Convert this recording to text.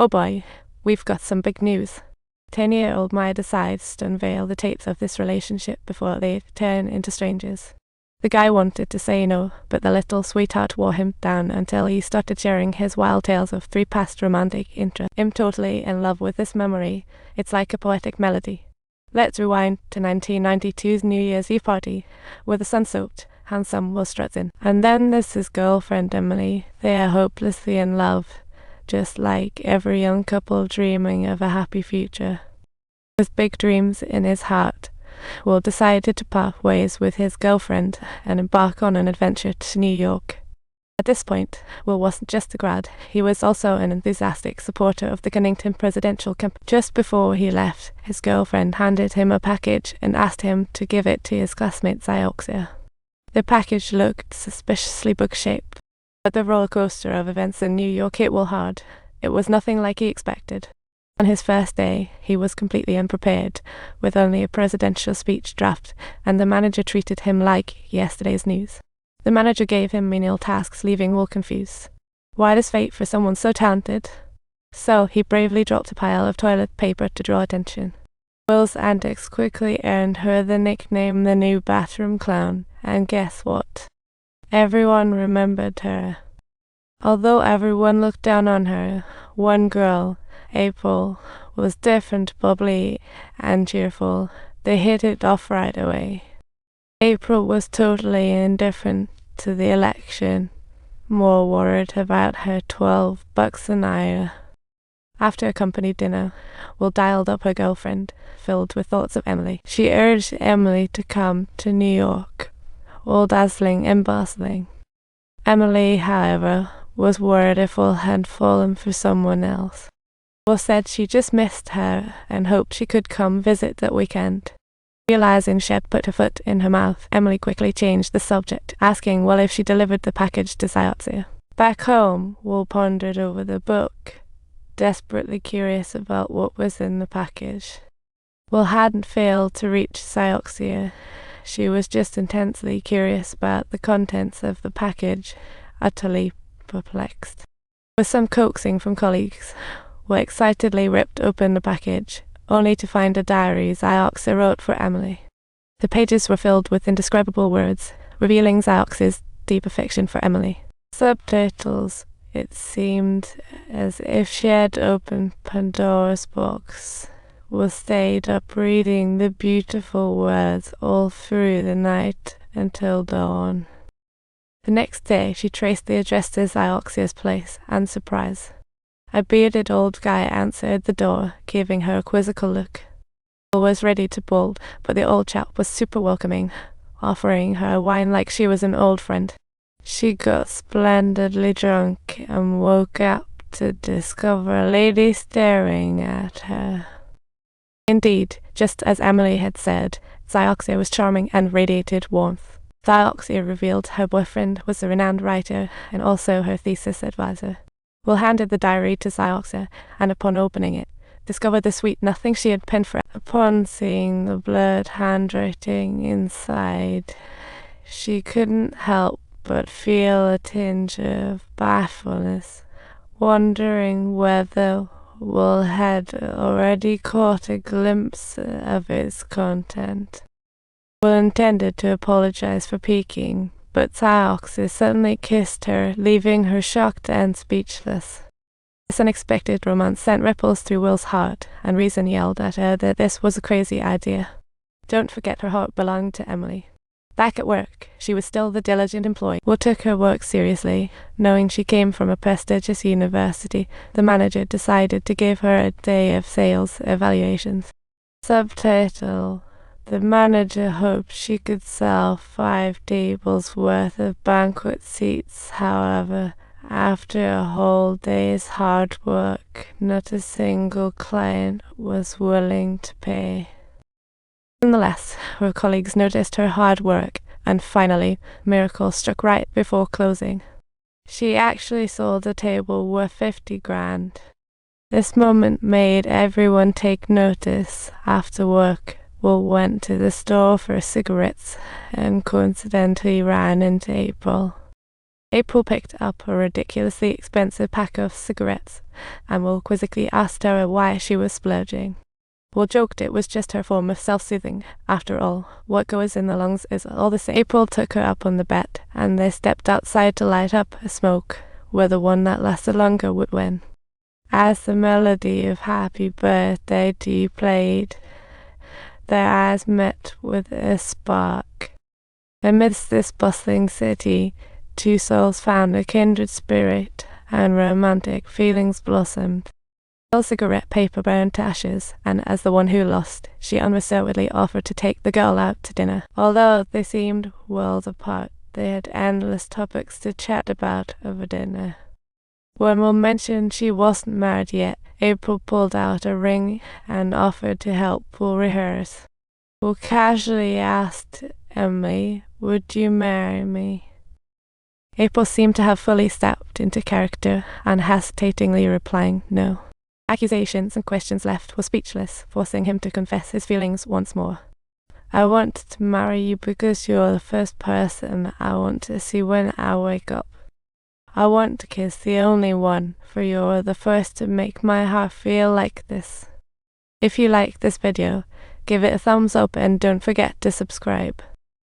Oh boy, we've got some big news. 10-year-old Maya decides to unveil the tapes of this relationship before they turn into strangers. The guy wanted to say no, but the little sweetheart wore him down until he started sharing his wild tales of 3 past romantic interests. I'm totally in love with this memory. It's like a poetic melody. Let's rewind to 1992's New Year's Eve party, where the sun-soaked, handsome Will struts in. And then there's his girlfriend Emily. They are hopelessly in love, just like every young couple dreaming of a happy future. With big dreams in his heart, Will decided to part ways with his girlfriend and embark on an adventure to New York. At this point, Will wasn't just a grad, he was also an enthusiastic supporter of the Cunnington presidential campaign. Just before he left, his girlfriend handed him a package and asked him to give it to his classmate Zioxia. The package looked suspiciously book-shaped, but the roller coaster of events in New York hit Will hard. It was nothing like he expected. On his first day, he was completely unprepared, with only a presidential speech draft, and the manager treated him like yesterday's news. The manager gave him menial tasks, leaving Will confused. Why this fate for someone so talented? So he bravely dropped a pile of toilet paper to draw attention. Will's antics quickly earned her the nickname the new bathroom clown, and guess what? Everyone remembered her. Although everyone looked down on her, one girl, April, was different, bubbly, and cheerful. They hit it off right away. April was totally indifferent to the election, more worried about her $12 a night. After a company dinner, Will dialed up her girlfriend, filled with thoughts of Emily. She urged Emily to come to New York, all dazzling and bustling. Emily, however, was worried if Will had fallen for someone else. Will said she just missed her and hoped she could come visit that weekend. Realizing she had put her foot in her mouth, Emily quickly changed the subject, asking Will if she delivered the package to Zioxia. Back home, Will pondered over the book, desperately curious about what was in the package. Will hadn't failed to reach Zioxia. She was just intensely curious about the contents of the package, utterly perplexed. With some coaxing from colleagues, Will excitedly ripped open the package, only to find a diary Zioxia wrote for Emily. The pages were filled with indescribable words, revealing Zioxia's deep affection for Emily. Subtitles. It seemed as if she had opened Pandora's box. Will stayed up reading the beautiful words all through the night until dawn. The next day she traced the address to Zioxia's place, and surprise. A bearded old guy answered the door, giving her a quizzical look. Will was ready to bolt, but the old chap was super welcoming, offering her wine like she was an old friend. She got splendidly drunk and woke up to discover a lady staring at her. Indeed, just as Emily had said, Zioxia was charming and radiated warmth. Zioxia revealed her boyfriend was a renowned writer and also her thesis advisor. Will handed the diary to Zioxia, and upon opening it, discovered the sweet nothing she had penned for. Upon seeing the blurred handwriting inside, she couldn't help but feel a tinge of bashfulness, wondering whether Will had already caught a glimpse of its content. Will intended to apologize for peeking, but Zioxia suddenly kissed her, leaving her shocked and speechless. This unexpected romance sent ripples through Will's heart, and reason yelled at her that this was a crazy idea. Don't forget her heart belonged to Emily. Back at work, she was still the diligent employee. Will took her work seriously. Knowing she came from a prestigious university, the manager decided to give her a day of sales evaluations. Subtitle. The manager hoped she could sell 5 tables worth of banquet seats. However, after a whole day's hard work, not a single client was willing to pay. Nonetheless, her colleagues noticed her hard work, and finally, a miracle struck right before closing. She actually sold a table worth $50,000. This moment made everyone take notice. After work, Will went to the store for cigarettes and coincidentally ran into April. April picked up a ridiculously expensive pack of cigarettes and Will quizzically asked her why she was splurging. Will joked it was just her form of self-soothing. After all, what goes in the lungs is all the same. April took her up on the bet, and they stepped outside to light up a smoke, where the one that lasted longer would win. As the melody of Happy Birthday to You played, their eyes met with a spark. Amidst this bustling city, two souls found a kindred spirit, and romantic feelings blossomed. The cigarette paper burned to ashes, and as the one who lost, she unreservedly offered to take the girl out to dinner. Although they seemed worlds apart, they had endless topics to chat about over dinner. When Will mentioned she wasn't married yet, April pulled out a ring and offered to help Will rehearse. Will casually asked Emily, "Would you marry me?" April seemed to have fully stepped into character, unhesitatingly replying no. Accusations and questions left Will speechless, forcing him to confess his feelings once more. "I want to marry you because you're the first person I want to see when I wake up. I want to kiss the only one, for you're the first to make my heart feel like this." If you like this video, give it a thumbs up and don't forget to subscribe.